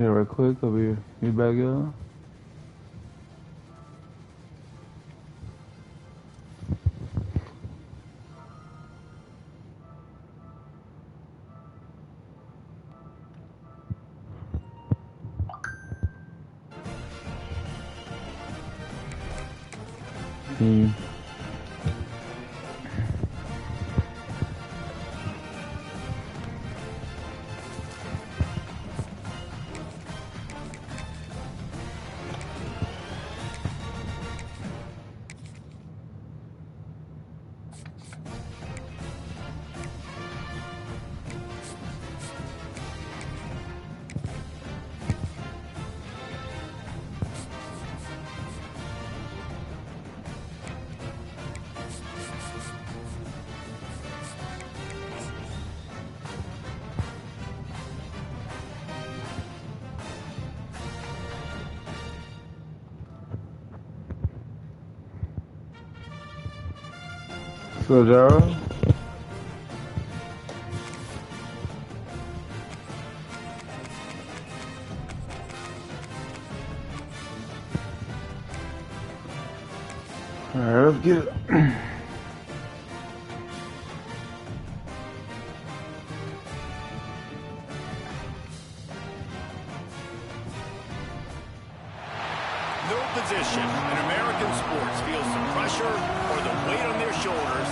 Yeah, right quick. I'll be back, y'all. Mm. So, Jaro? Alright, let's get it. No position in American sports feels the pressure or the weight on their shoulders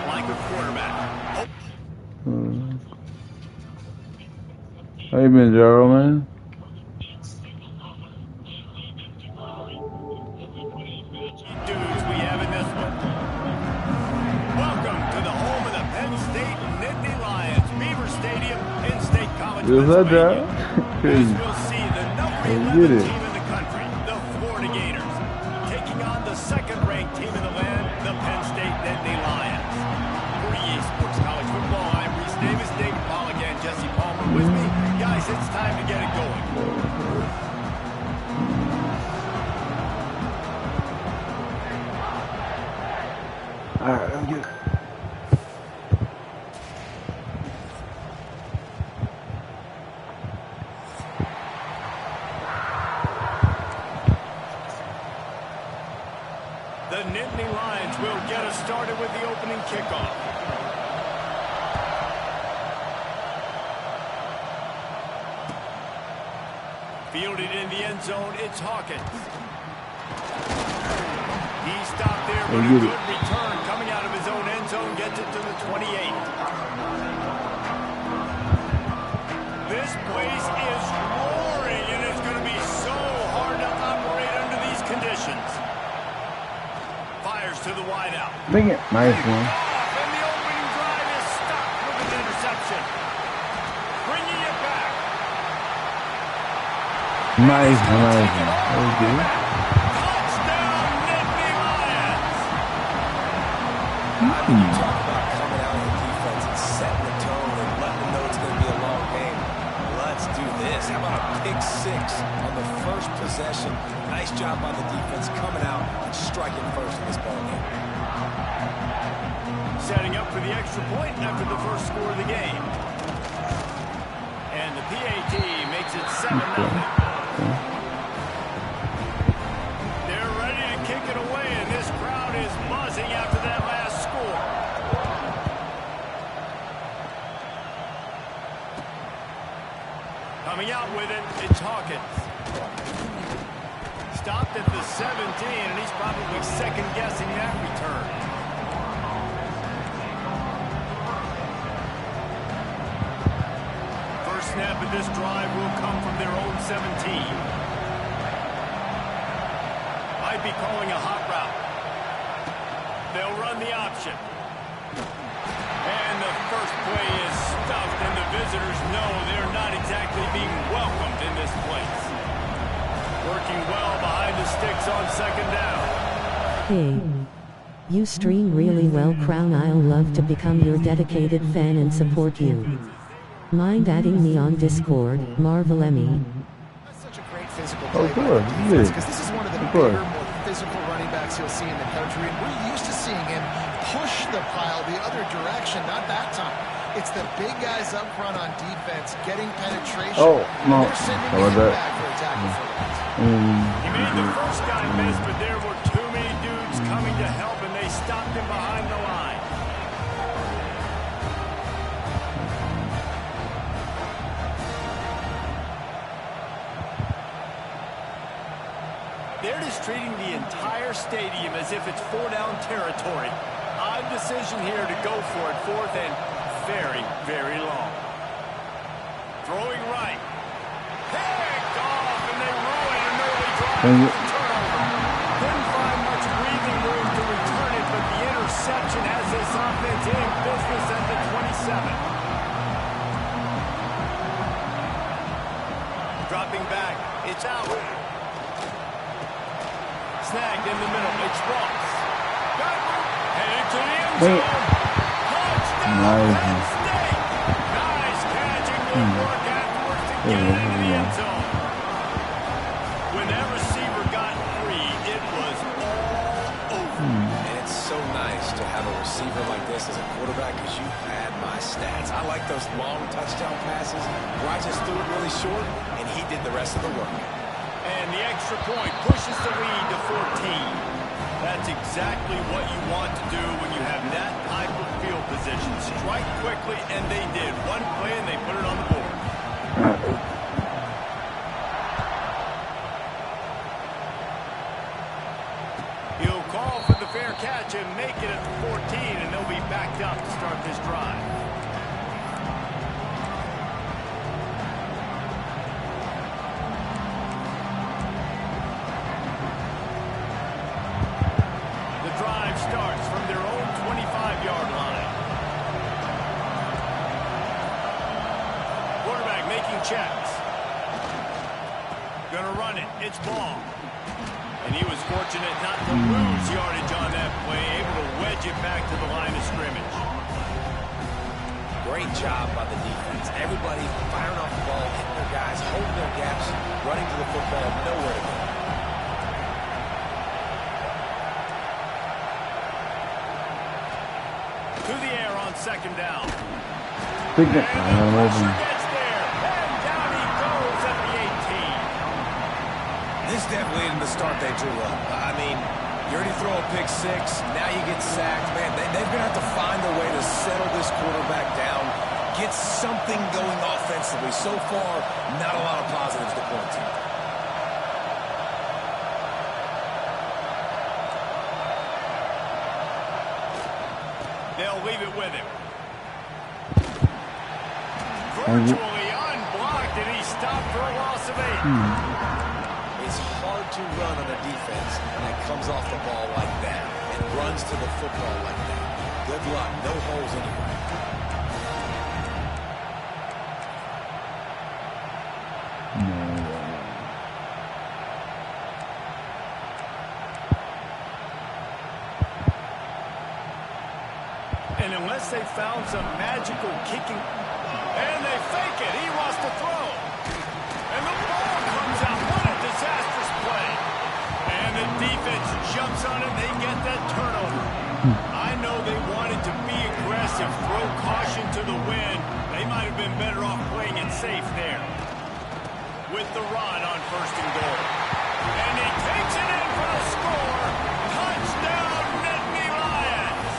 like a quarterback. How you been, Jaro, man? Dudes we have in this one. Welcome to the home of the Penn State Nittany Lions, Beaver Stadium, Penn State College, Pennsylvania. As we'll see the number 11 team in the country, the Florida Gators, taking on the second-ranked team in the land, the Penn State Nittany Lions. For EA Sports College Football, I'm Reese Davis, David Pollack, and Jesse Palmer with me. Guys, it's time to get it going. Alright, let's get it. The Nittany Lions will get us started with the opening kickoff. Fielded in the end zone, it's Hawkins. He stopped there, but a good return coming out of his own end zone, gets it to the 28. This place is roaring, and it's going to be so hard to operate under these conditions. Fires to the wideout. Bring it. Nice one. And the opening drive is stopped with an interception. Bringing it back. Nice one. That was good. Touchdown, Nittany Lions. I mean, you talk about coming out of the defense and setting the tone and letting them know it's going to be a long game. Let's do this. How about a pick six on the first possession? Nice job by the defense coming out and striking first in this ball game. Setting up for the extra point after the first score of the game. And the PAT makes it 7-0. They're ready to kick it away, and this crowd is buzzing after that last score. Coming out with it, it's Hawkins. Stopped at the 17, and he's probably second-guessing that return. First snap of this drive will come from their own 17. Might be calling a hot route. They'll run the option. And the first play is stuffed, and the visitors know they're not exactly being welcomed in this place. Working well behind the sticks on second down. Hey. You stream really well, Crown. I'll love to become your dedicated fan and support you. Mind adding me on Discord, Marvel Emmy. That's such a great physical play by course, the defense, yeah. because this is one of the Of bigger, course. more physical running backs you'll see in the country, and we're used to seeing him push the pile the other direction, not that time. It's the big guys up front on defense getting penetration. Oh, no. They're sending How about him that? back for attacking footballs. He made the first guy miss, but there were too many dudes coming to help, and they stopped him behind the line. They're just treating the entire stadium as if it's four-down territory. Odd decision here to go for it, fourth and very, very long. Throwing right. Picked off, and they ruin an early drive. Turnover. Couldn't find much breathing room to return it, but the interception has this offense in business at the 27. Dropping back. It's out. Snagged in the middle. It's Ross. Headed to the end zone. Touchdown, Penn State. Nice catch and good work afterwards to get it into the end zone. When that receiver got free, it was all over. And it's so nice to have a receiver like this as a quarterback because you had my stats. I like those long touchdown passes where I just threw it really short and he did the rest of the work. And the extra point pushes the lead to 14. That's exactly what you want to do when you have that type of field position. Strike quickly, and they did. One play, and they put it on the board. He'll call for the fair catch and make it at the 14, and they'll be backed up to start this drive. Starts from their own 25-yard line. Quarterback making checks. Gonna run it. It's ball. And he was fortunate not to lose yardage on that play, able to wedge it back to the line of scrimmage. Great job by the defense. Everybody firing off the ball, hitting their guys, holding their gaps, running to the football, nowhere to go. To the air on second down. Big And the pressure gets there. And down he goes at the 18. This definitely isn't the start they drew up. I mean, you already throw a pick six, now you get sacked. Man, they're going to have to find a way to settle this quarterback down, get something going offensively. So far, not a lot of positives to point to. They'll leave it with him. Virtually unblocked, and he stopped for a loss of 8. It's hard to run on a defense that comes off the ball like that and runs to the football like that. Good luck. No holes anywhere. And unless they found some magical kicking, and they fake it, he wants to throw. And the ball comes out. What a disastrous play. And the defense jumps on it. They get that turnover. I know they wanted to be aggressive, throw caution to the wind. They might have been better off playing it safe there. With the run on first and goal. And he takes it in for the score. Touchdown, Nittany Lions.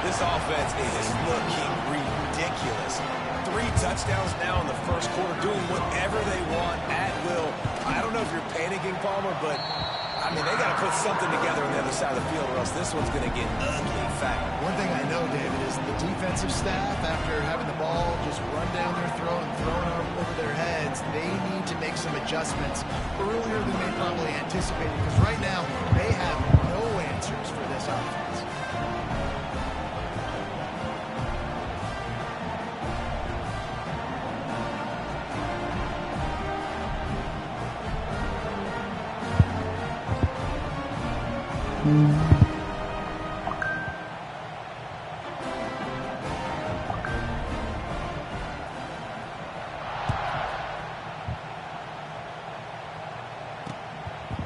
This offense is looking ridiculous. 3 touchdowns now in the first quarter, doing whatever they want at will. I don't know if you're panicking, Palmer, but, I mean, they got to put something together on the other side of the field, or else this one's going to get ugly fast. One thing I know, David, is the defensive staff, after having the ball just run down their throat and thrown over their heads, they need to make some adjustments earlier than they probably anticipated, because right now they have no answers for this offense.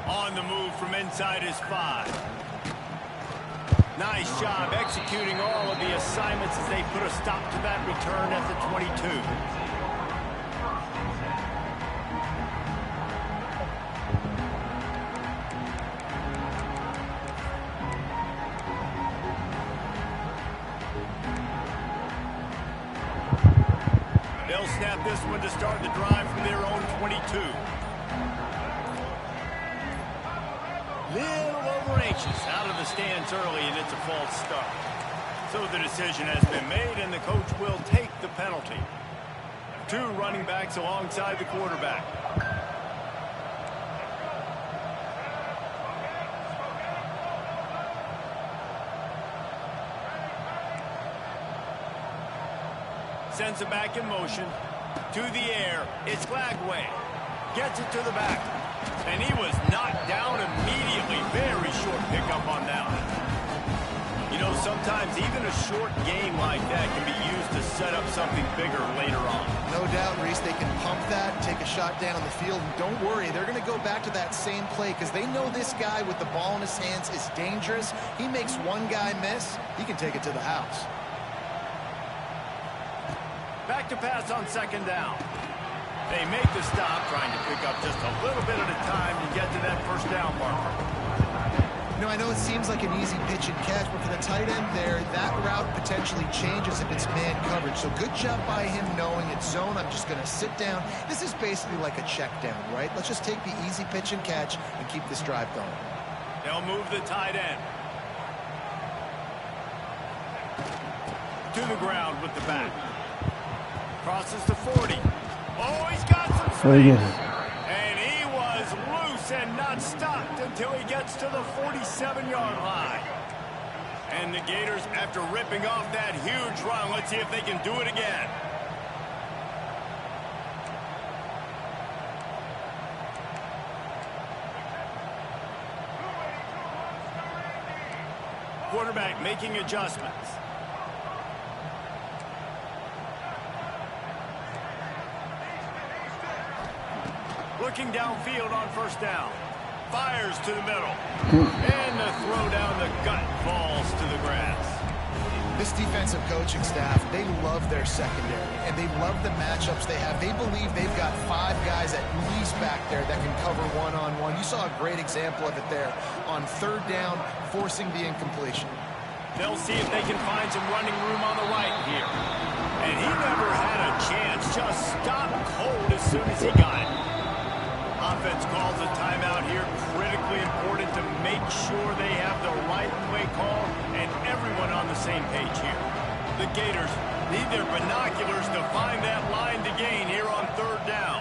On the move from inside his 5. Nice job executing all of the assignments as they put a stop to that return at the 22. They'll snap this one to start the drive from their own 22. Little over anxious out of the stands early, and it's a false start. So the decision has been made, and the coach will take the penalty. 2 running backs alongside the quarterback. Sends it back in motion. To the air. It's Glagway. Gets it to the back. And he was knocked down immediately. Very short pickup on that one. You know, sometimes even a short game like that can be used to set up something bigger later on. No doubt, Reese, they can pump that, take a shot down on the field. And don't worry, they're going to go back to that same play because they know this guy with the ball in his hands is dangerous. He makes one guy miss, he can take it to the house. Back to pass on second down. They make the stop, trying to pick up just a little bit at a time to get to that first down marker. You know, I know it seems like an easy pitch and catch, but for the tight end there, that route potentially changes if it's man coverage. So good job by him knowing it's zone. I'm just going to sit down. This is basically like a check down, right? Let's just take the easy pitch and catch and keep this drive going. They'll move the tight end. To the ground with the back. Crosses the 40. Oh, he's got some space. And he was loose and not stopped until he gets to the 47-yard line. And the Gators, after ripping off that huge run, let's see if they can do it again. Quarterback making adjustments. Looking downfield on first down. Fires to the middle. And the throw down the gut falls to the grass. This defensive coaching staff, they love their secondary, and they love the matchups they have. They believe they've got 5 guys at least back there that can cover one-on-one. You saw a great example of it there on third down, forcing the incompletion. They'll see if they can find some running room on the right here. And he never had a chance. Just stopped cold as soon as he got it. Offense calls a timeout here. Critically important to make sure they have the right play call and everyone on the same page here. The Gators need their binoculars to find that line to gain here on third down.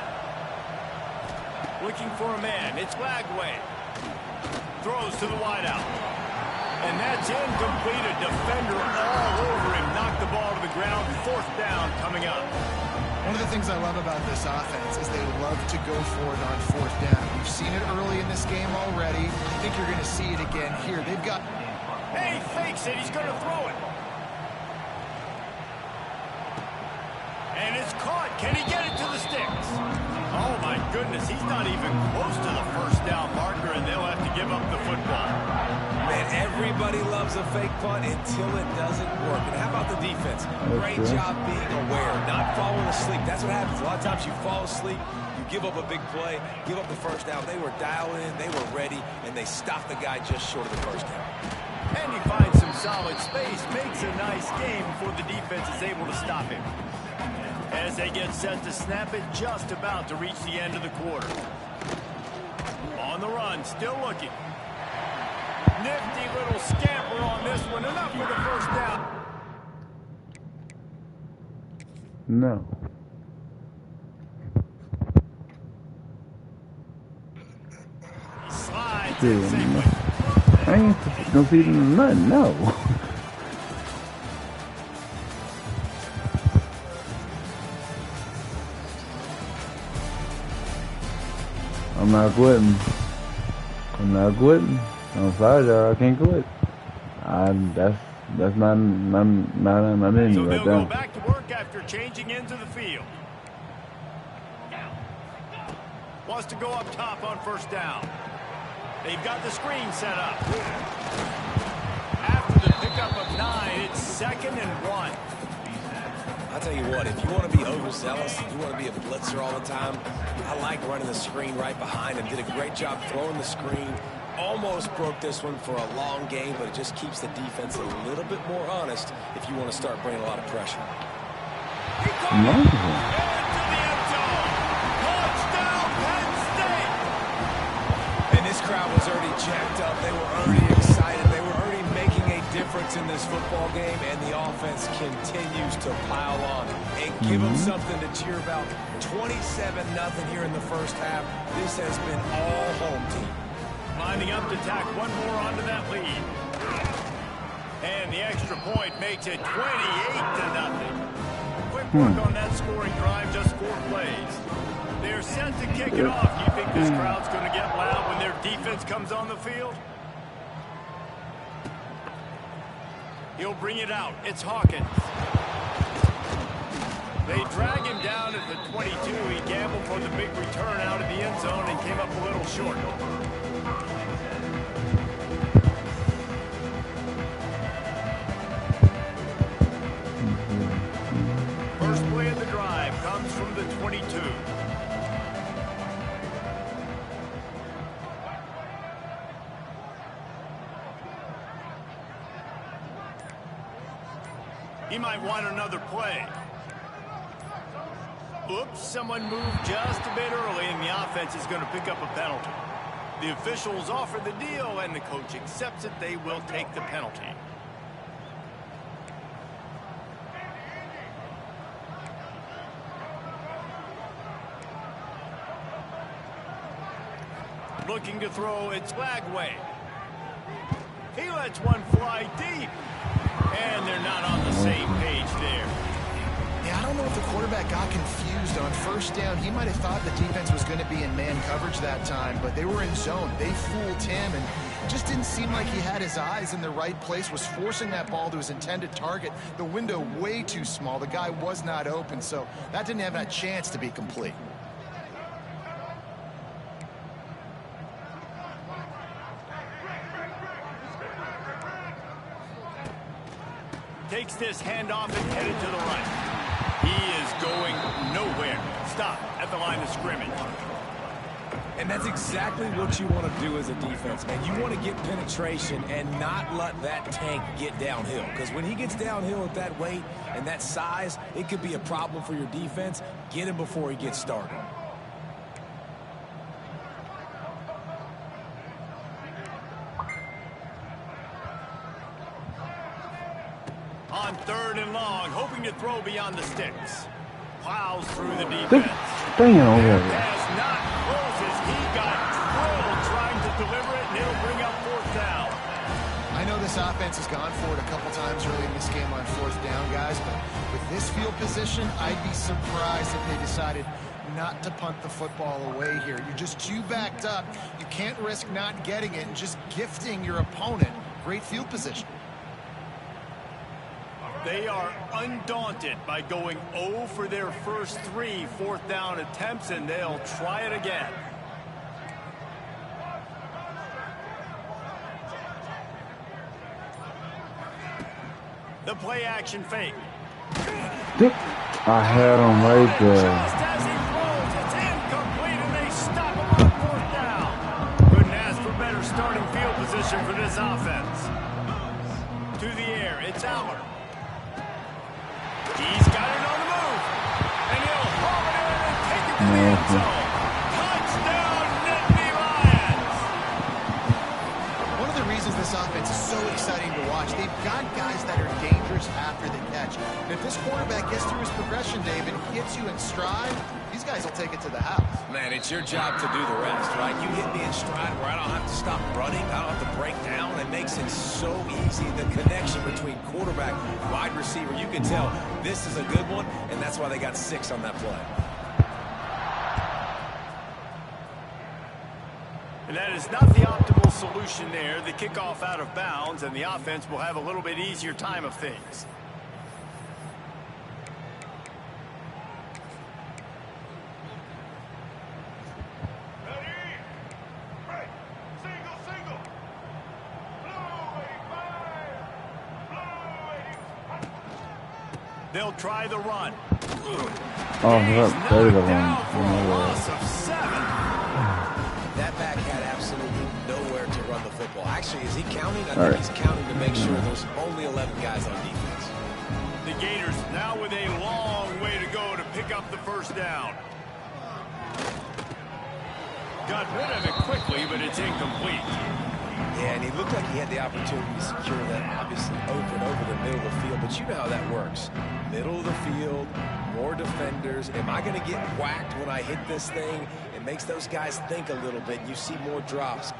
Looking for a man. It's Glagway. Throws to the wideout. And that's incomplete. A defender all over him. Knocked the ball to the ground. Fourth down coming up. One of the things I love about this offense is they love to go for it on fourth down. We've seen it early in this game already. I think you're going to see it again here. They've got... Hey, he fakes it. He's going to throw it. And it's caught. Can he get it to the sticks? Oh, my goodness. He's not even close to the first down marker, and they'll have to give up the football. Man, everybody loves a fake punt until it doesn't work. And how about the defense? Great job being aware, not falling asleep. That's what happens. A lot of times you fall asleep, you give up a big play, give up the first down. They were dialed in, they were ready, and they stopped the guy just short of the first down. And he finds some solid space, makes a nice game before the defense is able to stop him. As they get set to snap it, just about to reach the end of the quarter. On the run, still looking. Nifty little scamper on this one, enough for the first down. No. He slides. I ain't no feeding nothing, no. I'm not quitting. I'm not quitting. I'm sorry, Jar. I can't quit. That's not in me So right they'll there. go back to work after changing into the field. Wants to go up top on first down. They've got the screen set up. After the pickup of 9. It's 2nd and 1. I'll tell you what, if you want to be overzealous, if you want to be a blitzer all the time, I like running the screen right behind him. Did a great job throwing the screen. Almost broke this one for a long game, but it just keeps the defense a little bit more honest if you want to start bringing a lot of pressure. And this crowd was already jacked up. They were already excited. They were already making a difference in this football game, and the offense continues to pile on and give them something to cheer about. 27-0 here in the first half. This has been all home team. Lining up to tack one more onto that lead. And the extra point makes it 28-0. Quick work on that scoring drive, just 4 plays. They're set to kick it off. You think this crowd's going to get loud when their defense comes on the field? He'll bring it out. It's Hawkins. They drag him down at the 22. He gambled for the big return out of the end zone and came up a little short. First play of the drive comes from the 22. He might want another play. Oops, someone moved just a bit early, and the offense is going to pick up a penalty. The officials offer the deal, and the coach accepts it. They will take the penalty. Looking to throw, it's Lagway. He lets one fly deep. And they're not on the same page there. Yeah, I don't know if the quarterback got confused on first down. He might have thought the defense was going to be in man coverage that time, but they were in zone. They fooled him, and just didn't seem like he had his eyes in the right place, was forcing that ball to his intended target. The window way too small. The guy was not open, so that didn't have a chance to be complete. Takes this handoff and headed to the right. He is going nowhere. Stop at the line of scrimmage. And that's exactly what you want to do as a defense, man. You want to get penetration and not let that tank get downhill. Because when he gets downhill at that weight and that size, it could be a problem for your defense. Get him before he gets started. On 3rd and long, hoping to throw beyond the sticks. Plows through the defense. Pass not closes. He got drilled trying to deliver it, and it'll bring up 4th down. I know this offense has gone for it a couple times early in this game on 4th down, guys, but with this field position, I'd be surprised if they decided not to punt the football away here. You're just too backed up. You can't risk not getting it and just gifting your opponent great field position. They are undaunted by going 0 for their first 3 4th down attempts, and they'll try it again. The play action fake. I had him right there. Just as he throws, it's incomplete, and they stop him on 4th down. Couldn't ask for better starting field position for this offense. To the air, it's Aller. He's got it on the move, and he'll haul it in and take it to the end zone. Touchdown, Nittany Lions! One of the reasons this offense is so exciting to watch, they've got guys that are dangerous after the catch. And if this quarterback gets through his progression, David, hits you in stride, these guys will take it to the house. Man, it's your job to do the rest, right? You hit me in stride where I don't have to stop running. I don't have to break down. It makes it so easy. The connection between quarterback and wide receiver, you can tell this is a good one, and that's why they got 6 on that play. And that is not the optimal solution there. The kickoff out of bounds, and the offense will have a little bit easier time of things. They'll try the run. Oh, He's that better knocked the down one. for a loss of 7. That back had absolutely nowhere to run the football. Actually, is he counting? I think right. he's counting to make sure there's only 11 guys on defense. The Gators now with a long way to go to pick up the first down. Got rid of it quickly, but it's incomplete. Yeah, and he looked like he had the opportunity to secure that, obviously, open over the middle of the field. But you know how that works. Middle of the field, more defenders. Am I going to get whacked when I hit this thing? It makes those guys think a little bit. You see more drops.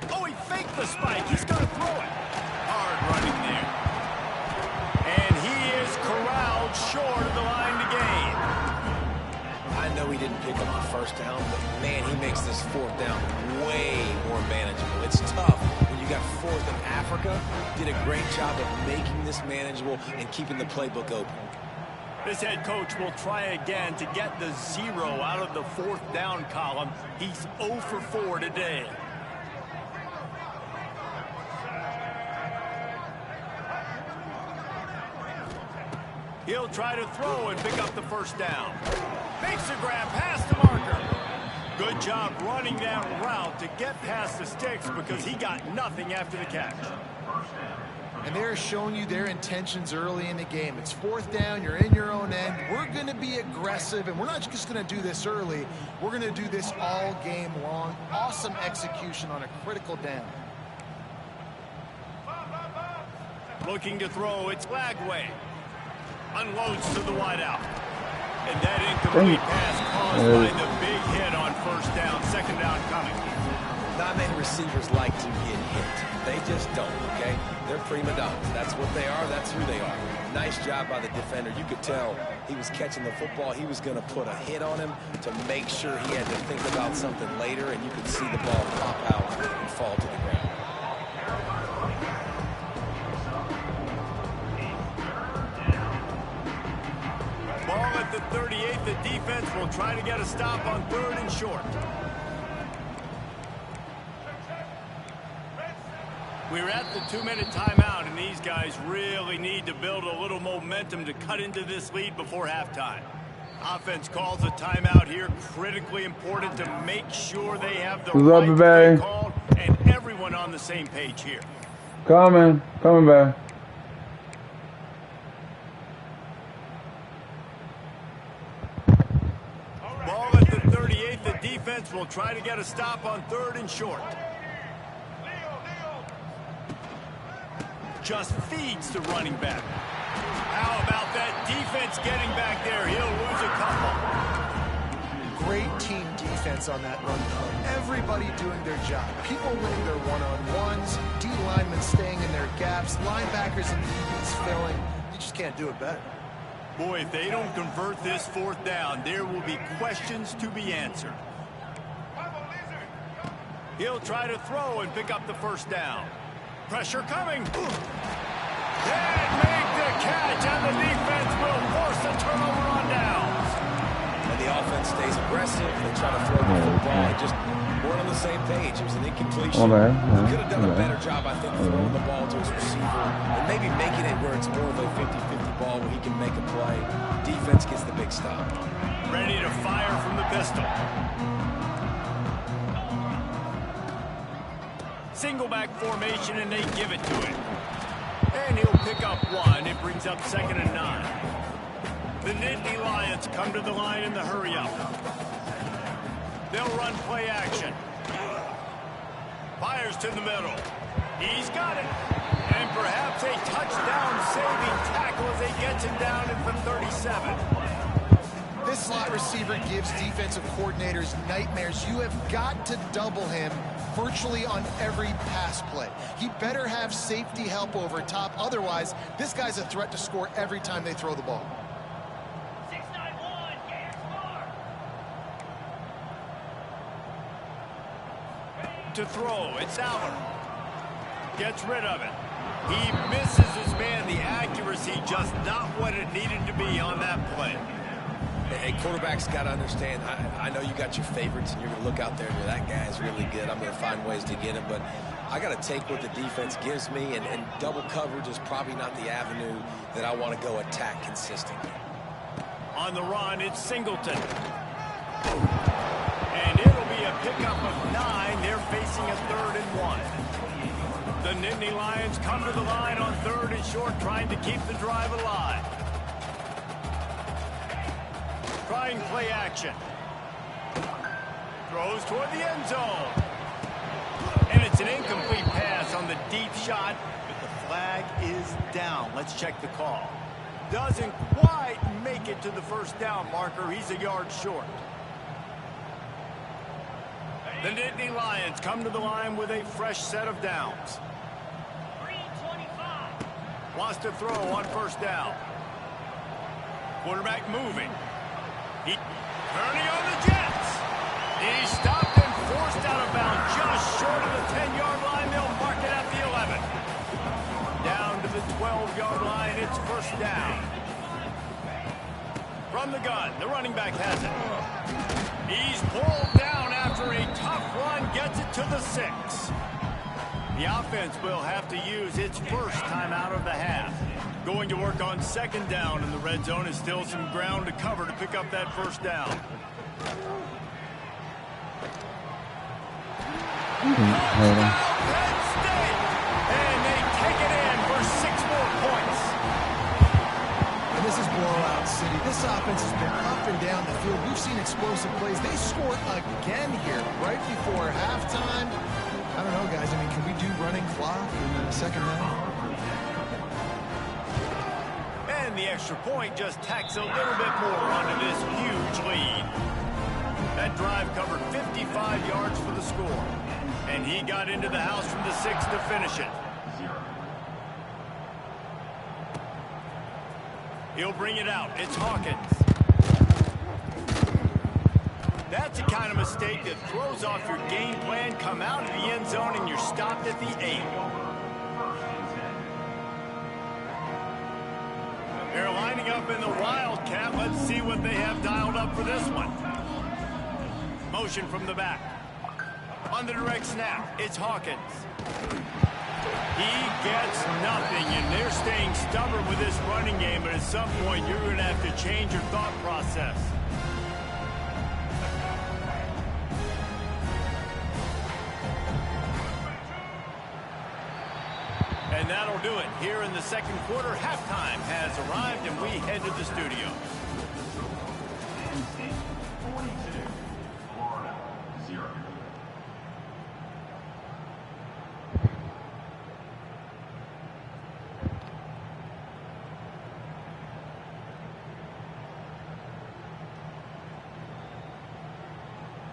Oh, he faked the spike. He's going to throw it. Hard running there. And he is corralled short of the line to gain. I know he didn't pick up the first down, but, man, he makes this fourth down way more manageable. It's tough when you got fourth in Africa. Did a great job of making this manageable and keeping the playbook open. This head coach will try again to get the 0 out of the fourth down column. He's 0 for 4 today. He'll try to throw and pick up the first down. Makes the grab past the marker. Good job running that route to get past the sticks because he got nothing after the catch. And they're showing you their intentions early in the game. It's fourth down, you're in your own end. We're going to be aggressive, and we're not just going to do this early. We're going to do this all game long. Awesome execution on a critical down. Looking to throw, it's Lagway. Unloads to the wideout. And that incomplete pass caused by the big hit on first down. Second down coming. Not many receivers like to get hit. They just don't, okay? They're prima donnas. That's what they are. That's who they are. Nice job by the defender. You could tell he was catching the football. He was going to put a hit on him to make sure he had to think about something later, and you could see the ball pop out and fall to the ground. Ball at the 38. The defense will try to get a stop on 3rd and short. We're at the 2-minute timeout, and these guys really need to build a little momentum to cut into this lead before halftime. Offense calls a timeout here. Critically important to make sure they have the right play called and everyone on the same page here. Coming back. Ball at the 38. The defense will try to get a stop on 3rd and short. Just feeds the running back. How about that defense getting back there? He'll lose a couple. Great team defense on that run play. Everybody doing their job. People winning their one-on-ones, D linemen staying in their gaps, linebackers and DBs filling. You just can't do it better. Boy, if they don't convert this fourth down, there will be questions to be answered. He'll try to throw and pick up the first down. Pressure coming. And make the catch, and the defense will force a turnover on downs. And the offense stays aggressive. They try to throw the football and just weren't on the same page. It was an incompletion. He could have done a better job, I think, throwing the ball to his receiver and maybe making it where it's more of a 50-50 ball where he can make a play. Defense gets the big stop. Ready to fire from the pistol. Single back formation, and they give it to him. And he'll pick up 1. It brings up 2nd and 9. The Nittany Lions come to the line in the hurry-up. They'll run play action. Fires to the middle. He's got it. And perhaps a touchdown-saving tackle as they get him down at the 37. This slot receiver gives defensive coordinators nightmares. You have got to double him virtually on every pass play. He better have safety help over top. Otherwise, this guy's a threat to score every time they throw the ball. 691, to throw, it's Aller. Gets rid of it. He misses his man. The accuracy just not what it needed to be on that play. Hey, quarterbacks got to understand, I know you got your favorites, and you're going to look out there and go, that guy's really good. I'm going to find ways to get him, but I got to take what the defense gives me, and double coverage is probably not the avenue that I want to go attack consistently. On the run, it's Singleton. And it'll be a pickup of 9. They're facing a 3rd and 1. The Nittany Lions come to the line on 3rd and short, trying to keep the drive alive. Trying play action. Throws toward the end zone. And it's an incomplete pass on the deep shot, but the flag is down. Let's check the call. Doesn't quite make it to the first down marker. He's a yard short. The Nittany Lions come to the line with a fresh set of downs. Wants to throw on first down. Quarterback moving. He turning on the Jets. He stopped and forced out of bounds just short of the 10-yard line. They'll mark it at the 11. Down to the 12-yard line. It's first down. From the gun, the running back has it. He's pulled down after a tough run. Gets it to the 6. The offense will have to use its first time out of the half. Going to work on 2nd down in the red zone. Is still some ground to cover to pick up that first down. Penn State! And they take it in for 6 more points. And this is blowout city. This offense has been up and down the field. We've seen explosive plays. They scored again here right before halftime. I don't know, guys. I mean, can we do running clock in the second half? And the extra point just tacks a little bit more onto this huge lead. That drive covered 55 yards for the score. And he got into the house from the 6 to finish it. He'll bring it out. It's Hawkins. That's the kind of mistake that throws off your game plan. Come out of the end zone and you're stopped at the 8. They're lining up in the Wildcat. Let's see what they have dialed up for this one. Motion from the back. On the direct snap, it's Hawkins. He gets nothing, and they're staying stubborn with this running game, but at some point you're going to have to change your thought process. And that'll do it. Here in the second quarter, halftime has arrived, and we head to the studio.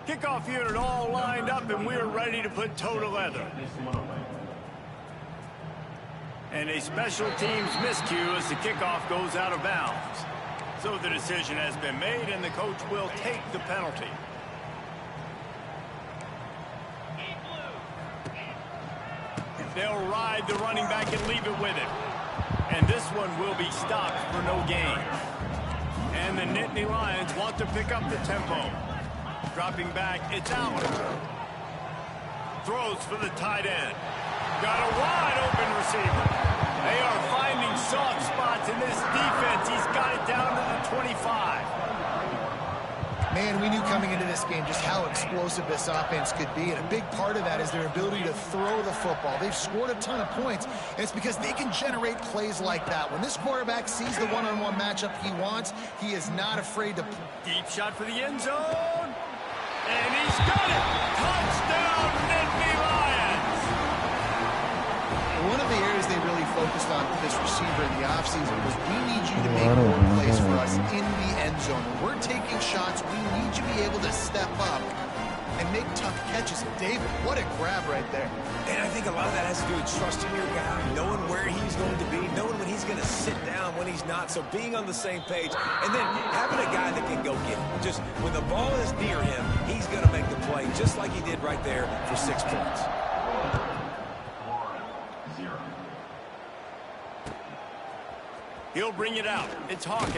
Kickoff unit all lined up, and we're ready to put toe to leather. And a special teams miscue as the kickoff goes out of bounds. So the decision has been made, and the coach will take the penalty. They'll ride the running back and leave it with him. And this one will be stopped for no gain. And the Nittany Lions want to pick up the tempo. Dropping back, it's Allen. Throws for the tight end. Got a wide open receiver. They are finding soft spots in this defense. He's got it down to the 25. Man, we knew coming into this game just how explosive this offense could be, and a big part of that is their ability to throw the football. They've scored a ton of points, and it's because they can generate plays like that. When this quarterback sees the one-on-one matchup he wants, he is not afraid to... Deep shot for the end zone. And he's got it. Touchdown, Nittany Lions. One of the areas they really focused on for this receiver in the offseason was we need you to make more plays for us in the end zone. When we're taking shots, we need you to be able to step up and make tough catches. David, what a grab right there. And I think a lot of that has to do with trusting your guy, knowing where he's going to be, knowing when he's going to sit down, when he's not. So being on the same page, and then having a guy that can go get it. Just when the ball is near him, he's going to make the play, just like he did right there for 6 points. He'll bring it out. It's Hawkins.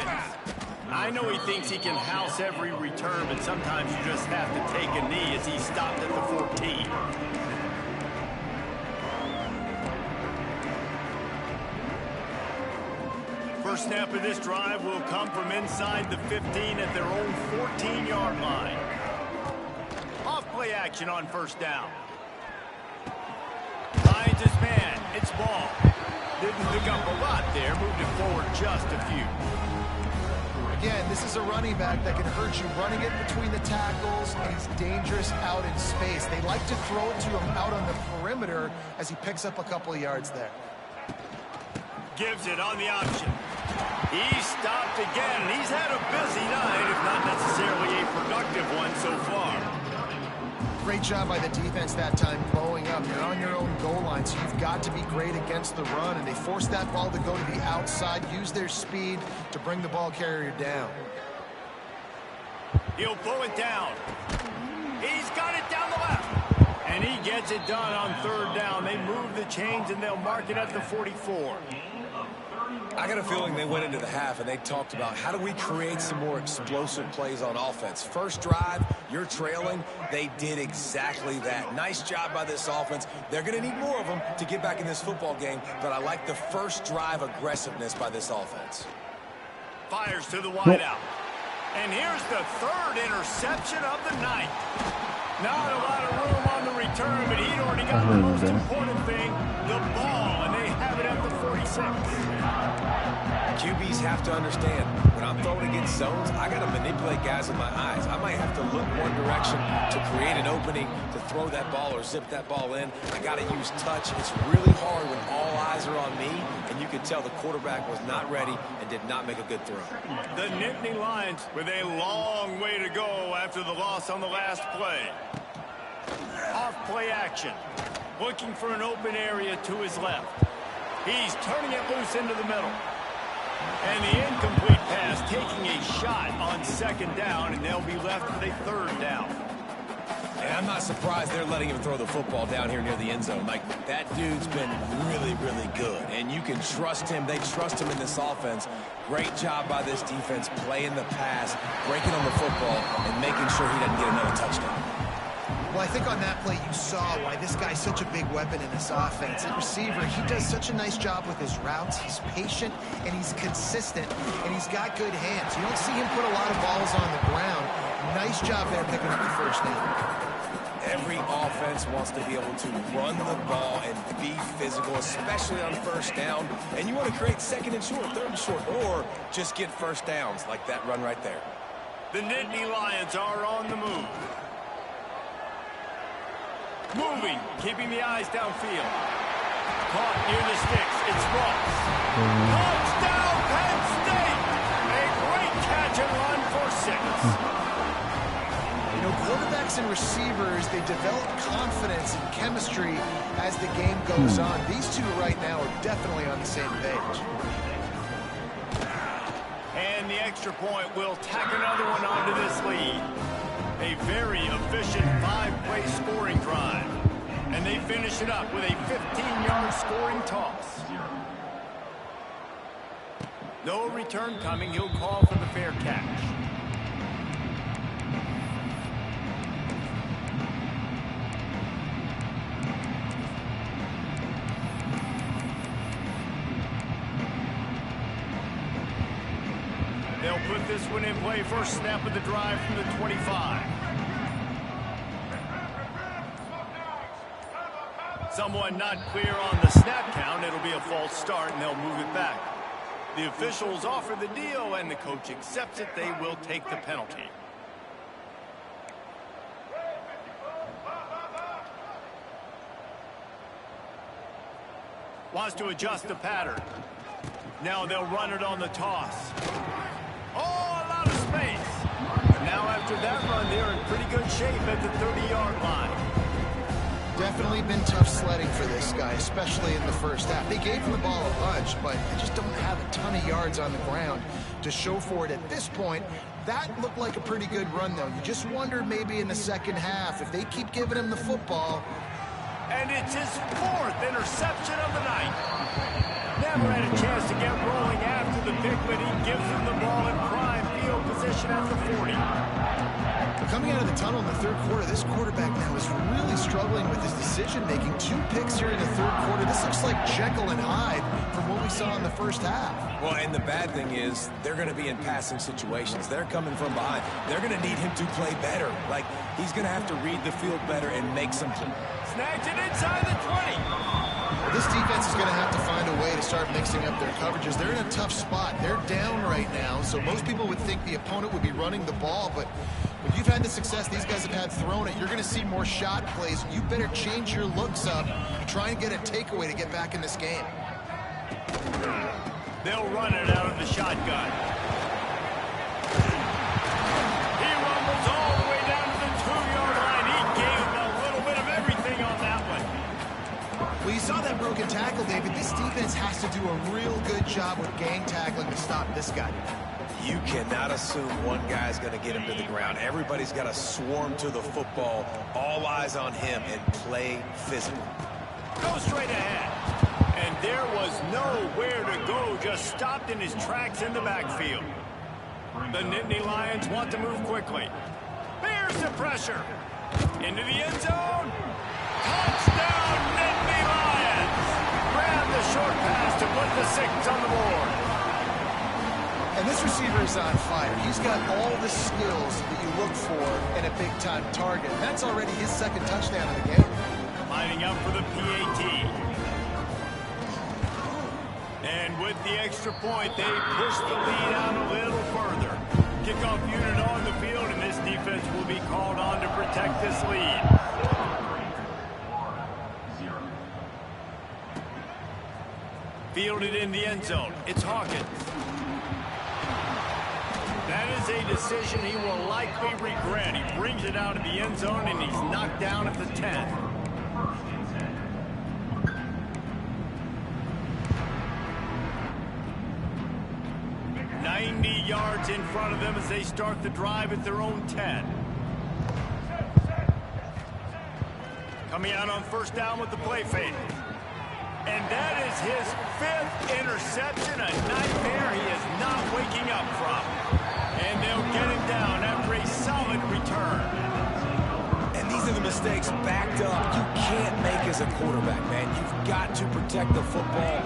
I know he thinks he can house every return, but sometimes you just have to take a knee as he stopped at the 14. First snap of this drive will come from inside the 15 at their own 14-yard line. Off-play action on first down. Finds his man. It's Ball. Didn't pick up a lot there. Moved it forward just a few. Again, this is a running back that can hurt you running it between the tackles, and he's dangerous out in space. They like to throw it to him out on the perimeter as he picks up a couple of yards there. Gives it on the option. He stopped again. He's had a busy night, if not necessarily a productive one so far. Great job by the defense that time, blowing up. You're on your own goal line, so you've got to be great against the run, and they force that ball to go to the outside, use their speed to bring the ball carrier down. He'll pull it down. He's got it down the left. And he gets it done on third down. They move the chains, and they'll mark it at the 44. I got a feeling they went into the half and they talked about how do we create some more explosive plays on offense. First drive, you're trailing. They did exactly that. Nice job by this offense. They're going to need more of them to get back in this football game, but I like the first drive aggressiveness by this offense. Fires to the wideout. And here's the third interception of the night. Not a lot of room on the return, but he'd already got the most important thing, the ball, and they have it at the 46. QBs have to understand, when I'm throwing against zones, I got to manipulate guys with my eyes. I might have to look one direction to create an opening to throw that ball or zip that ball in. I got to use touch. It's really hard when all eyes are on me, and you can tell the quarterback was not ready and did not make a good throw. The Nittany Lions with a long way to go after the loss on the last play. Off play action. Looking for an open area to his left. He's turning it loose into the middle. And the incomplete pass taking a shot on second down, and they'll be left with a third down. And I'm not surprised they're letting him throw the football down here near the end zone. Like, that dude's been really, really good. And you can trust him. They trust him in this offense. Great job by this defense playing the pass, breaking on the football, and making sure he doesn't get another touchdown. Well, I think on that play you saw why this guy's such a big weapon in this offense. At receiver, he does such a nice job with his routes. He's patient, and he's consistent, and he's got good hands. You don't see him put a lot of balls on the ground. Nice job there picking up the first down. Every offense wants to be able to run the ball and be physical, especially on first down. And you want to create second and short, third and short, or just get first downs like that run right there. The Nittany Lions are on the move. Moving, keeping the eyes downfield. Caught near the sticks. It's Ross. Touchdown, Penn State! A great catch and run for 6. You know, quarterbacks and receivers, they develop confidence and chemistry as the game goes on. These two right now are definitely on the same page. And the extra point will tack another one onto this lead. A very efficient 5-play scoring drive. And they finish it up with a 15-yard scoring toss. No return coming. He'll call for the fair catch. They'll put this one in play. First snap of the drive from the 25. Someone not clear on the snap count. It'll be a false start, and they'll move it back. The officials offer the deal, and the coach accepts it. They will take the penalty. Wants to adjust the pattern. Now they'll run it on the toss. Oh, a lot of space. Now after that run, they're in pretty good shape at the 30-yard line. Definitely been tough sledding for this guy, especially in the first half. They gave him the ball a bunch, but they just don't have a ton of yards on the ground to show for it at this point. That looked like a pretty good run, though. You just wonder maybe in the second half if they keep giving him the football. And it's his 4th interception of the night. Never had a chance to get rolling after the pick, but he gives him the ball in prime field position at the 40. Coming out of the tunnel in the third quarter, this quarterback now is really struggling with his decision-making. 2 picks here in the third quarter. This looks like Jekyll and Hyde from what we saw in the first half. Well, and the bad thing is they're going to be in passing situations. They're coming from behind. They're going to need him to play better. Like, he's going to have to read the field better and make some. Snags it inside the 20. This defense is going to have to find a way to start mixing up their coverages. They're in a tough spot. They're down right now, so most people would think the opponent would be running the ball, but when you've had the success these guys have had throwing it, you're going to see more shot plays. You better change your looks up and try and get a takeaway to get back in this game. They'll run it out of the shotgun. He rumbles all the way down to the 2-yard line. He gave a little bit of everything on that one. Well, you saw that broken tackle, David. This defense has to do a real good job with gang tackling to stop this guy. You cannot assume one guy's going to get him to the ground. Everybody's got to swarm to the football, all eyes on him, and play physical. Go straight ahead. And there was nowhere to go, just stopped in his tracks in the backfield. The Nittany Lions want to move quickly. There's the pressure. Into the end zone. Touchdown, Nittany Lions. Grab the short pass to put the 6 on the board. And this receiver is on fire. He's got all the skills that you look for in a big-time target. That's already his 2nd touchdown of the game. Lining up for the PAT. And with the extra point, they push the lead out a little further. Kickoff unit on the field, and this defense will be called on to protect this lead. Fielded in the end zone. It's Hawkins. That is a decision he will likely regret. He brings it out of the end zone, and he's knocked down at the 10. Yards in front of them as they start the drive at their own 10. Coming out on first down with the play fake. And that is his 5th interception, a nightmare he is not waking up from. And they'll get him down after a solid return. And these are the mistakes backed up you can't make as a quarterback, man. You've got to protect the football.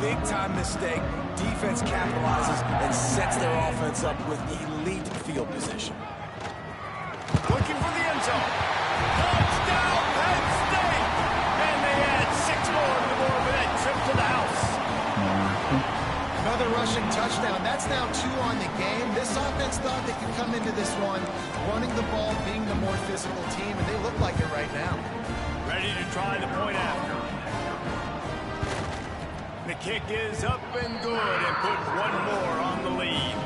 Big-time mistake. Defense capitalizes and sets their offense up with elite field position. Looking for the end zone. Touchdown, Penn State! And they add 6 more to the board for that trip to the house. Another rushing touchdown. That's now 2 on the game. This offense thought they could come into this one running the ball, being the more physical team, and they look like it right now. Ready to try the point after. The kick is up and good and put 1 more on the lead.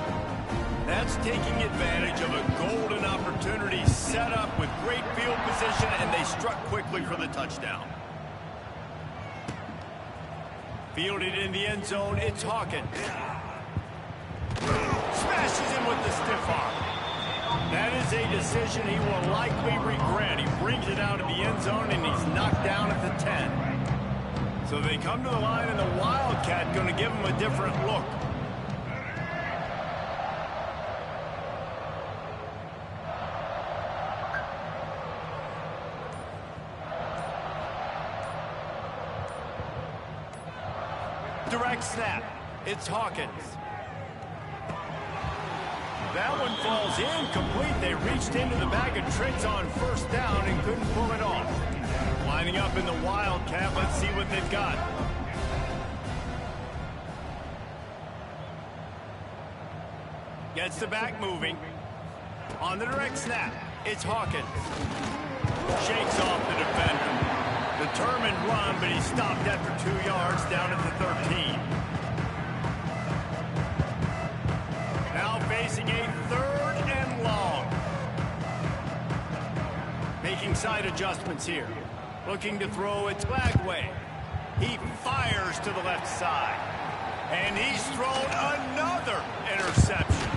That's taking advantage of a golden opportunity set up with great field position, and they struck quickly for the touchdown. Fielded in the end zone, it's Hawkins. Smashes him with the stiff arm. That is a decision he will likely regret. He brings it out of the end zone, and he's knocked down at the 10. So they come to the line, and the Wildcat going to give him a different look. Direct snap. It's Hawkins. That one falls incomplete. They reached into the bag of tricks on first down and couldn't pull it off. Lining up in the Wildcat. Let's see what they've got. Gets the back moving. On the direct snap, it's Hawkins. Shakes off the defender. Determined run, but he stopped after 2 yards down at the 13. Now facing a 3rd and long. Making side adjustments here. Looking to throw it Lagway. He fires to the left side. And he's thrown another interception.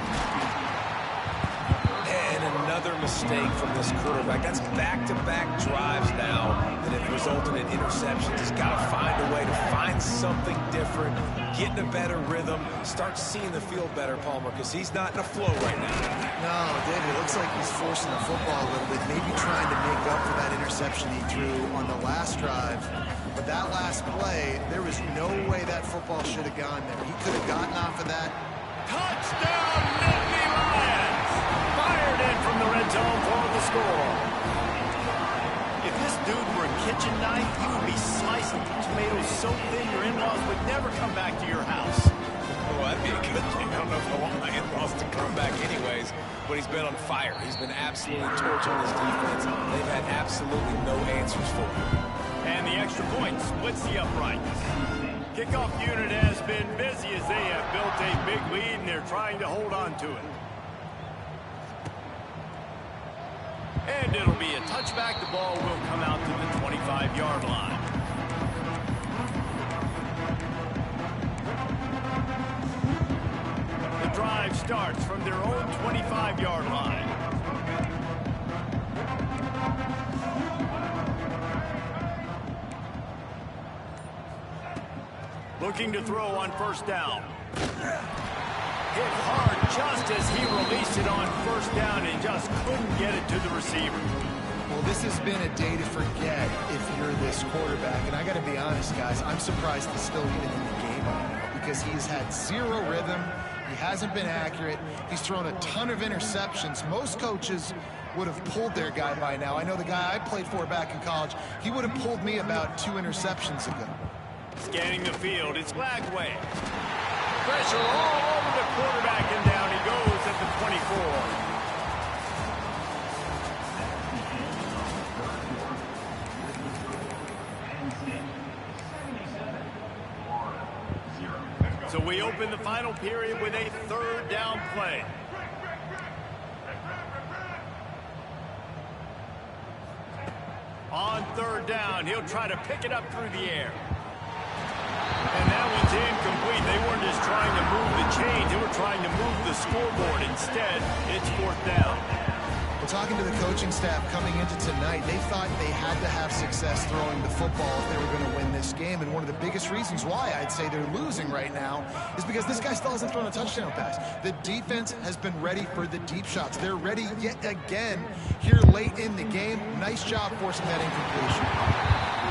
And another mistake from this quarterback. That's back-to-back drives now that have resulted in interceptions. He's got to find a way to find something different, get in a better rhythm, start seeing the field better, Palmer, because he's not in a flow right now. No, David, it looks like he's forcing the football a little bit, maybe trying to make up for that interception he threw on the last drive. But that last play, there was no way that football should have gone there. He could have gotten off of that. Touchdown, Nittany Lions! Fired in from the red zone for the score. If this dude were a kitchen knife, he would be slicing tomatoes so thin your in-laws would never come back to your house. Well, that'd be a good thing. I don't know if I want my in-laws to come back anyways, but he's been on fire. He's been absolutely torching this defense. They've had absolutely no answers for him. And the extra point splits the uprights. Kickoff unit has been busy as they have built a big lead and they're trying to hold on to it. And it'll be a touchback. The ball will come out to the 25-yard line. The drive starts from their own 25-yard line. Looking to throw on first down. Hit hard just as he released it on first down and just couldn't get it to the receiver. Well, this has been a day to forget if you're this quarterback. And I got to be honest, guys, I'm surprised he's still even in the game right now because he's had zero rhythm. He hasn't been accurate. He's thrown a ton of interceptions. Most coaches would have pulled their guy by now. I know the guy I played for back in college, he would have pulled me about 2 interceptions ago. Scanning the field, it's Lagway. Pressure all over the quarterback, and down he goes at the 24. So we open the final period with a third down play. On third down, he'll try to pick it up through the air. And that one's incomplete. They weren't just trying to move the chains. They were trying to move the scoreboard. Instead, it's fourth down. Well, talking to the coaching staff coming into tonight, they thought they had to have success throwing the football if they were going to win this game. And one of the biggest reasons why I'd say they're losing right now is because this guy still hasn't thrown a touchdown pass. The defense has been ready for the deep shots. They're ready yet again here late in the game. Nice job forcing that incompletion.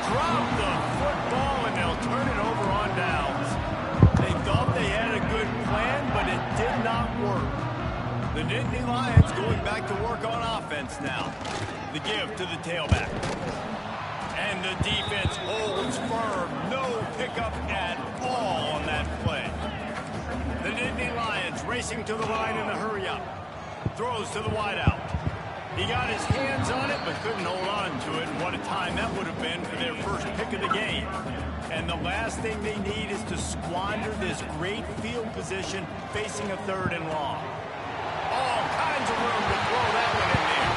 Drop the football, and they'll turn it over on downs. They thought they had a good plan, but it did not work. The Nittany Lions going back to work on offense now. The give to the tailback. And the defense holds firm. No pickup at all on that play. The Nittany Lions racing to the line in the hurry-up. Throws to the wideout. He got his hands on it, but couldn't hold on to it. What a time that would have been for their first pick of the game. And the last thing they need is to squander this great field position facing a third and long. All kinds of room to throw that one in there.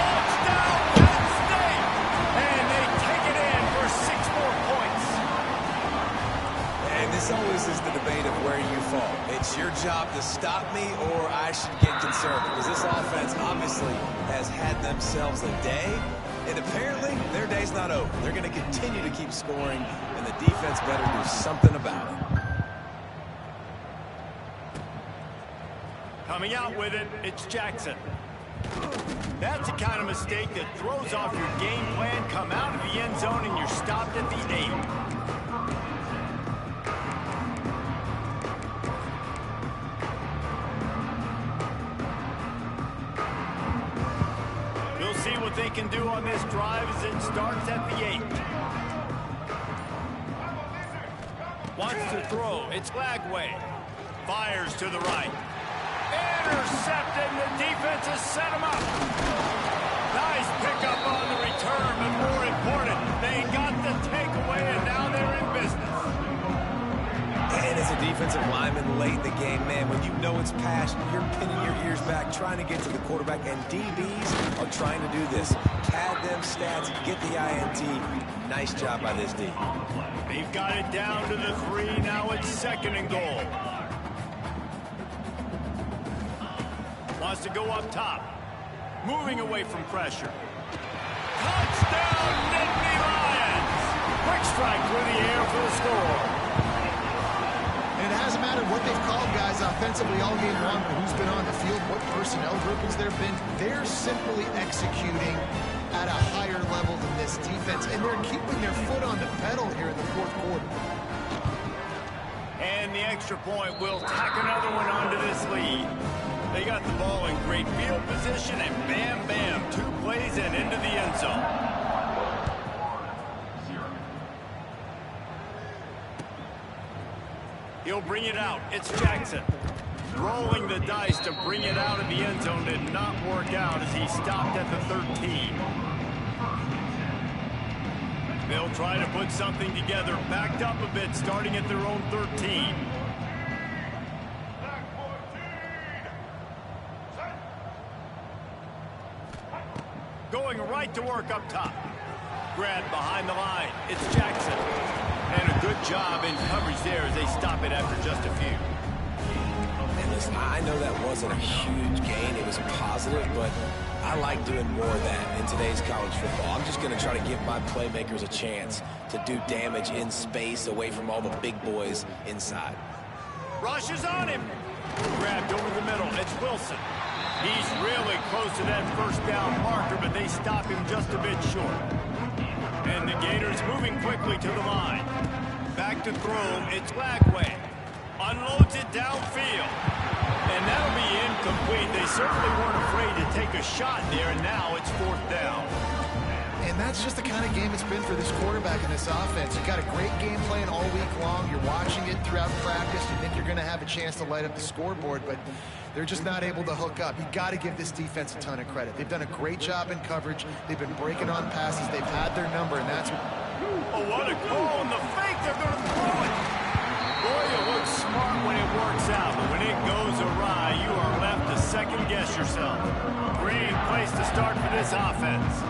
Touchdown, Penn State! And they take it in for 6 more points. And this always is the debate of where you fall. It's your job to stop me or I should get concerned because this offense obviously has had themselves a day, and apparently their day's not over. They're going to continue to keep scoring, and the defense better do something about it. Coming out with it, it's Jackson. That's the kind of mistake that throws off your game plan. Come out of the end zone and you're stopped at the 8. See what they can do on this drive as it starts at the 8. Wants to throw. It's Lagway. Fires to the right. Intercepted. The defense has set him up. Nice pickup on the return, but more important, they got the takeaway, and now they're in business. And as a defensive lineman late in the game, man, when you know it's passed, you're pinning your ears back, trying to get to the quarterback, and DBs are trying to do this. Pad them stats, get the INT. Nice job by this D. They've got it down to the 3. Now it's 2nd and goal. Wants to go up top. Moving away from pressure. Touchdown, Nittany Lions! Quick strike through the air for the score. And it hasn't mattered what they've called guys offensively all game long, or who's been on the field, what personnel groupings there have been. They're simply executing at a higher level than this defense, and they're keeping their foot on the pedal here in the fourth quarter. And the extra point will tack another one onto this lead. They got the ball in great field position, and bam, bam, 2 plays and into the end zone. He'll bring it out. It's Jackson. Rolling the dice to bring it out of the end zone did not work out as he stopped at the 13. They'll try to put something together, backed up a bit, starting at their own 13. Going right to work up top. Grab behind the line. It's Jackson. And a good job in coverage there as they stop it after just a few. And listen, I know that wasn't a huge gain. It was positive, but I like doing more of that in today's college football. I'm just going to try to give my playmakers a chance to do damage in space away from all the big boys inside. Rush is on him. Grabbed over the middle. It's Wilson. He's really close to that first down marker, but they stop him just a bit short. And the Gators moving quickly to the line. Back to throw. It's Lagway. Unloads it downfield. And that'll be incomplete. They certainly weren't afraid to take a shot there, and now it's 4th down. And that's just the kind of game it's been for this quarterback in this offense. You got a great game plan all week long. You're watching it throughout practice. You think you're going to have a chance to light up the scoreboard, but they're just not able to hook up. You got to give this defense a ton of credit. They've done a great job in coverage. They've been breaking on passes. They've had their number, and that's what... Oh, what a call on the fake. They're going to throw it. Boy, it looks smart when it works out, but when it goes awry, you are left to second-guess yourself. Great place to start for this offense.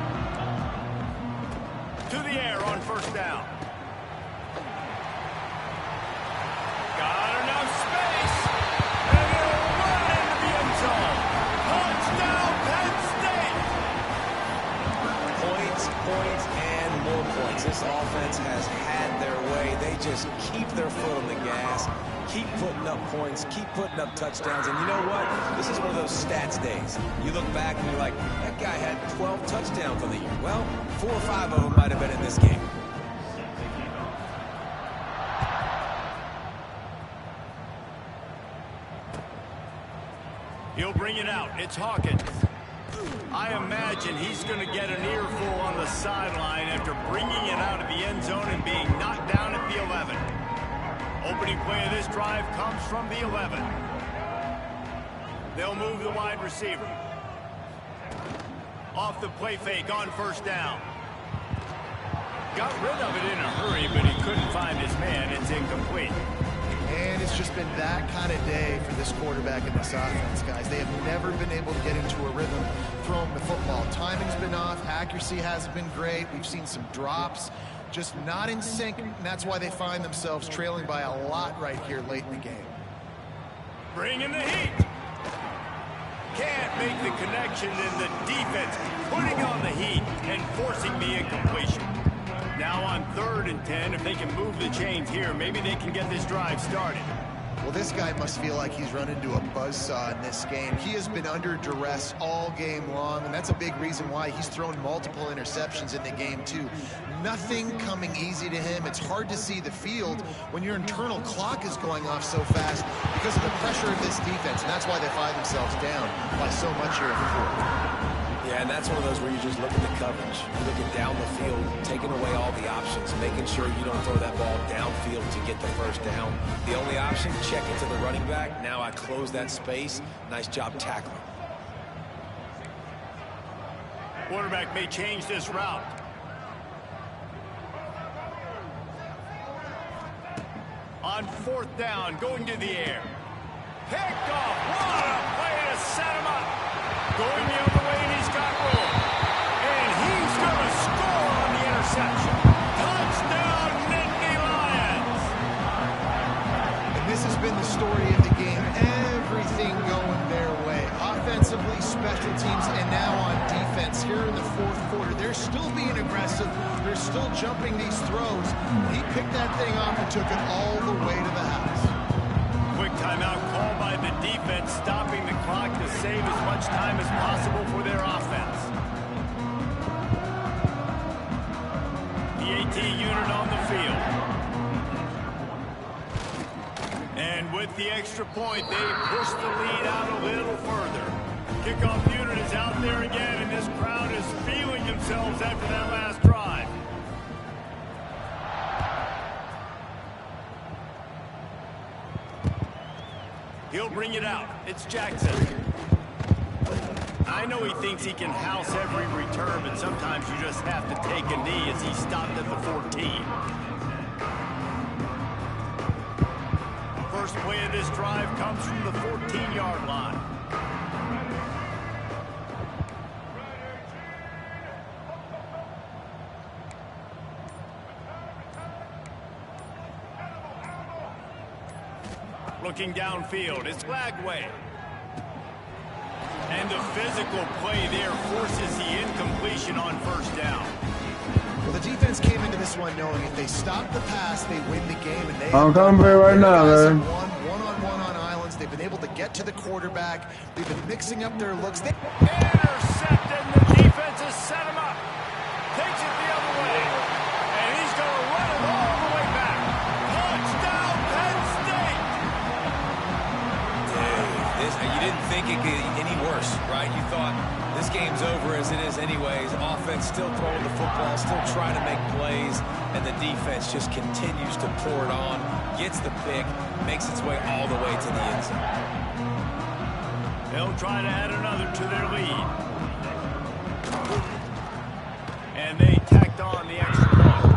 To the air on 1st down. Got enough space. And it'll run into the end zone. Touchdown, Penn State. Points, and more points. This offense has had their way. They just keep their foot on the gas, keep putting up points, keep putting up touchdowns. And you know what? This is one of those stats days. You look back and you're like, that guy had 12 touchdowns on the year. Well, 4 or 5 of them might have been in this game. He'll bring it out. It's Hawkins. I imagine he's going to get an earful on the sideline after bringing it out of the end zone and being knocked down at the 11. Opening play of this drive comes from the 11. They'll move the wide receiver. Off the play fake on 1st down. Got rid of it in a hurry, but he couldn't find his man. It's incomplete. And it's just been that kind of day for this quarterback in this offense, guys. They have never been able to get into a rhythm throwing the football. Timing's been off. Accuracy hasn't been great. We've seen some drops. Just not in sync, and that's why they find themselves trailing by a lot right here late in the game. Bringing the heat. Can't make the connection, and the defense putting on the heat and forcing the incompletion. Now on 3rd and 10, if they can move the chains here, maybe they can get this drive started. Well, this guy must feel like he's run into a buzzsaw in this game. He has been under duress all game long, and that's a big reason why he's thrown multiple interceptions in the game, too. Nothing coming easy to him. It's hard to see the field when your internal clock is going off so fast because of the pressure of this defense, and that's why they find themselves down by so much here in the fourth. Yeah, and that's one of those where you just look at the coverage. You're looking down the field, taking away all the options, making sure you don't throw that ball downfield to get the 1st down. The only option, check it to the running back. Now I close that space. Nice job tackling. Quarterback may change this route. On 4th down, going to the air. Picked off. What a play to set him up. Going the other way, and he's got room. And he's going to score on the interception. Touchdown, Nittany Lions. And this has been the story of the game. Everything going their way. Offensively, special teams, and now on defense here in the fourth quarter. They're still being being aggressive. They're still jumping these throws. He picked that thing off and took it all the way to the house. Quick timeout called by the defense, stopping the clock to save as much time as possible for their offense. The AT unit on the field. And with the extra point, they push the lead out a little further. Kickoff unit is out there again, and this crowd is feeling themselves after that last drive. He'll bring it out. It's Jackson. I know he thinks he can house every return, but sometimes you just have to take a knee as he stopped at the 14. First play of this drive comes from the 14-yard line. Looking downfield, it's Lagway. And the physical play there forces the incompletion on first down. Well, the defense came into this one knowing if they stop the pass, they win the game. And they I'm coming for you right now, man. One-on-one on islands. They've been able to get to the quarterback. They've been mixing up their looks. Intercepted, and the defense has set him up. Takes it the other way. And he's going to run it all the way back. Touchdown, Penn State! You didn't think it could get any worse, right? You thought this game's over as it is anyways. Offense still throwing the football, still trying to make plays, and the defense just continues to pour it on, gets the pick, makes its way all the way to the end zone. They'll try to add another to their lead. And they tacked on the extra point.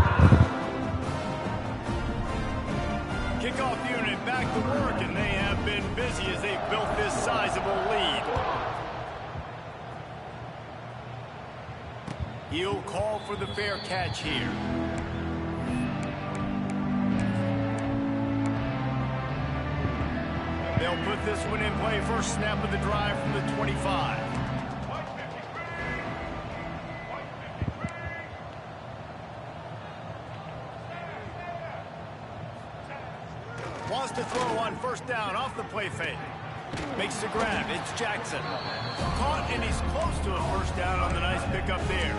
Kickoff unit back to work, and they have been busy as they've built this sizable lead. He'll call for the fair catch here. They'll put this one in play. First snap of the drive from the 25. Wants to throw on first down off the play fake. Makes the grab. It's Jackson. Caught, and he's close to a first down on the nice pickup there.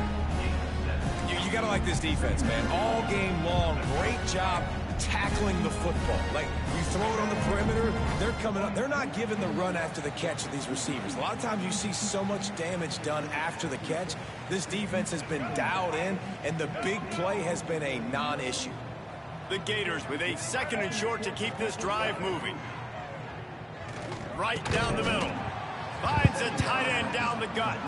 You got to like this defense, man. All game long, great job tackling the football. Like, you throw it on the perimeter, they're coming up. They're not giving the run after the catch to these receivers. A lot of times you see so much damage done after the catch. This defense has been dialed in, and the big play has been a non-issue. The Gators with a second and short to keep this drive moving. Right down the middle. Finds a tight end down the gut.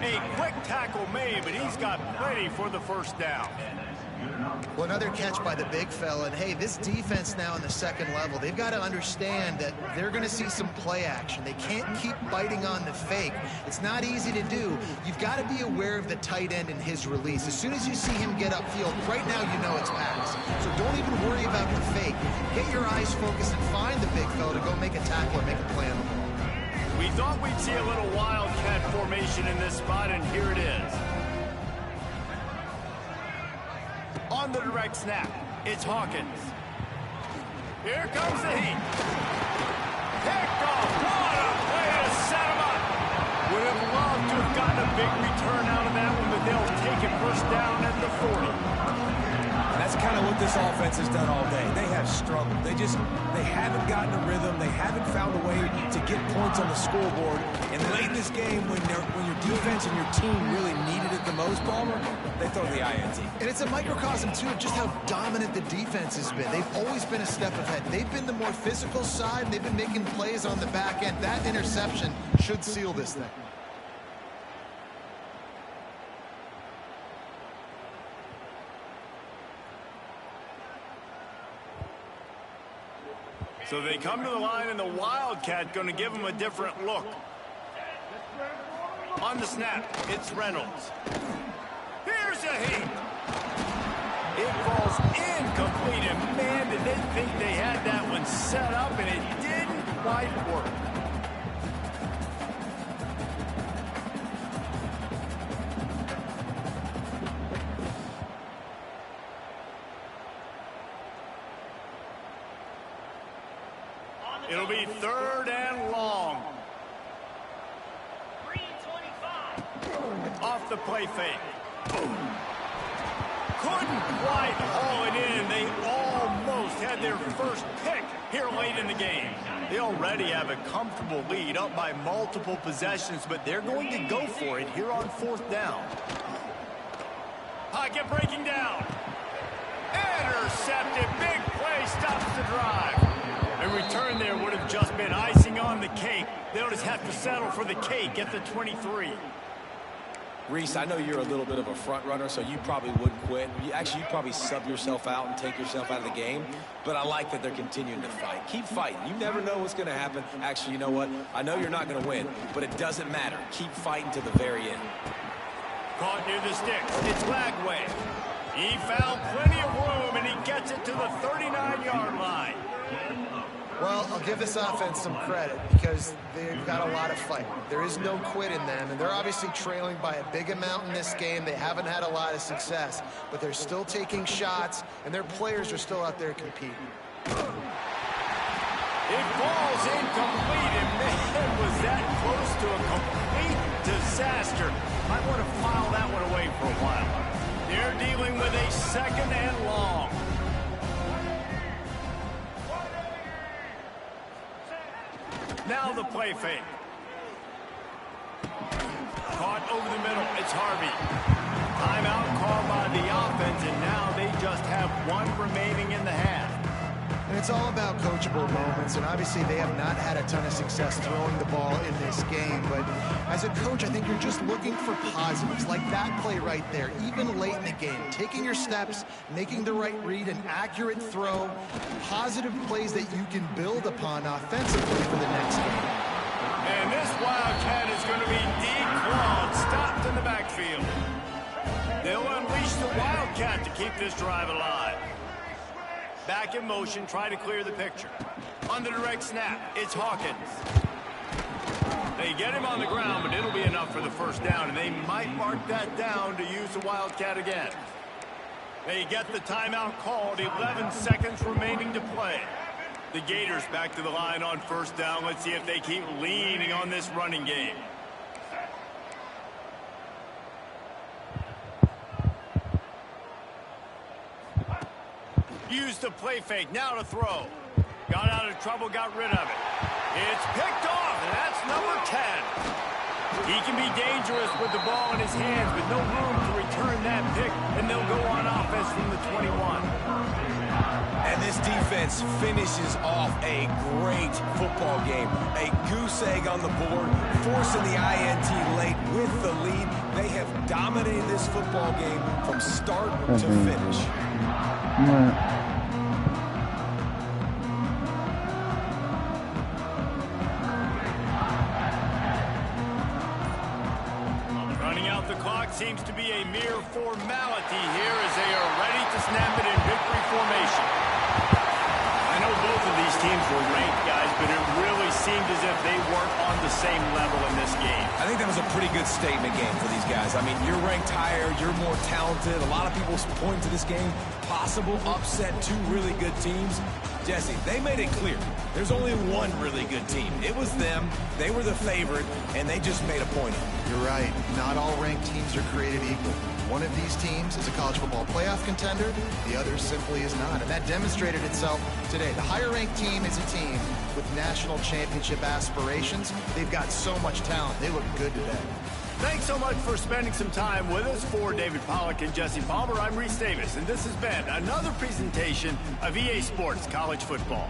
A quick tackle made, but he's got plenty for the first down. Well, another catch by the big fella. And, hey, this defense now in the second level, they've got to understand that they're going to see some play action. They can't keep biting on the fake. It's not easy to do. You've got to be aware of the tight end and his release. As soon as you see him get upfield, right now you know it's pass. So don't even worry about the fake. Get your eyes focused and find the big fella to go make a tackle or make a play on the ball. We thought we'd see a little wildcat formation in this spot, and here it is. On the direct snap, it's Hawkins. Here comes the heat. Picked off. What a play to set him up. Would have loved to have gotten a big return out of that one, but they'll take it first down at the 40. That's kind of what this offense has done all day. They have struggled. They haven't gotten a rhythm. They haven't found a way to get points on the scoreboard. And late in this game, when your defense and your team really needed it the most, Palmer, they throw the INT. And it's a microcosm, too, of just how dominant the defense has been. They've always been a step ahead. They've been the more physical side, and they've been making plays on the back end. That interception should seal this thing. So they come to the line, and the Wildcat going to give them a different look. On the snap, it's Reynolds. Here's a heat. It falls incomplete, and man, did they think they had that one set up, and it didn't quite work. It'll be 3rd and long. Off the play fake. Couldn't quite haul it in. They almost had their first pick here late in the game. They already have a comfortable lead, up by multiple possessions, but they're going to go for it here on 4th down. Pocket breaking down. Intercepted. Big play stops the drive. A return there would have just been icing on the cake. They'll just have to settle for the cake at the 23. Reese, I know you're a little bit of a front runner, so you probably would quit. You'd probably sub yourself out and take yourself out of the game. But I like that they're continuing to fight. Keep fighting. You never know what's going to happen. Actually, you know what? I know you're not going to win, but it doesn't matter. Keep fighting to the very end. Caught near the sticks. It's Lagway. He found plenty of room, and he gets it to the 39-yard line. Well, I'll give this offense some credit because they've got a lot of fight. There is no quit in them, and they're obviously trailing by a big amount in this game. They haven't had a lot of success, but they're still taking shots, and their players are still out there competing. It falls incomplete, and man, was that close to a complete disaster. Might want to file that one away for a while. They're dealing with a 2nd and long. Now the play fake. Caught over the middle. It's Harvey. Timeout called by the offense, and now they just have 1 remaining in the half. And it's all about coachable moments, and obviously they have not had a ton of success throwing the ball in this game, but as a coach, I think you're just looking for positives, like that play right there, even late in the game, taking your steps, making the right read, an accurate throw, positive plays that you can build upon offensively for the next game. And this Wildcat is going to be declawed, stopped in the backfield. They'll unleash the Wildcat to keep this drive alive. Back in motion, try to clear the picture. On the direct snap, it's Hawkins. They get him on the ground, but it'll be enough for the 1st down, and they might mark that down to use the Wildcat again. They get the timeout called, 11 seconds remaining to play. The Gators back to the line on 1st down. Let's see if they keep leaning on this running game. Used the play fake, now to throw. Got out of trouble, got rid of it. It's picked off, and that's number 10. He can be dangerous with the ball in his hands, but no room to return that pick, and they'll go on offense from the 21. And this defense finishes off a great football game. A goose egg on the board, forcing the INT late with the lead. They have dominated this football game from start to finish. Running out the clock seems to be a mere formality here as they are ready to snap it in victory formation. I know both of these teams were ranked, guys, but it really seemed as if they weren't on the same level in this game. I think that was a pretty good statement game for these guys. I mean, you're ranked higher, you're more talented. A lot of people point to this game, possible upset, 2 really good teams. Jesse, they made it clear. There's only one really good team. It was them. They were the favorite, and they just made a point of it. You're right. Not all ranked teams are created equal. One of these teams is a college football playoff contender. The other simply is not. And that demonstrated itself today. The higher-ranked team is a team with national championship aspirations. They've got so much talent. They look good today. Thanks so much for spending some time with us. For David Pollack and Jesse Palmer, I'm Reese Davis, and this has been another presentation of EA Sports College Football.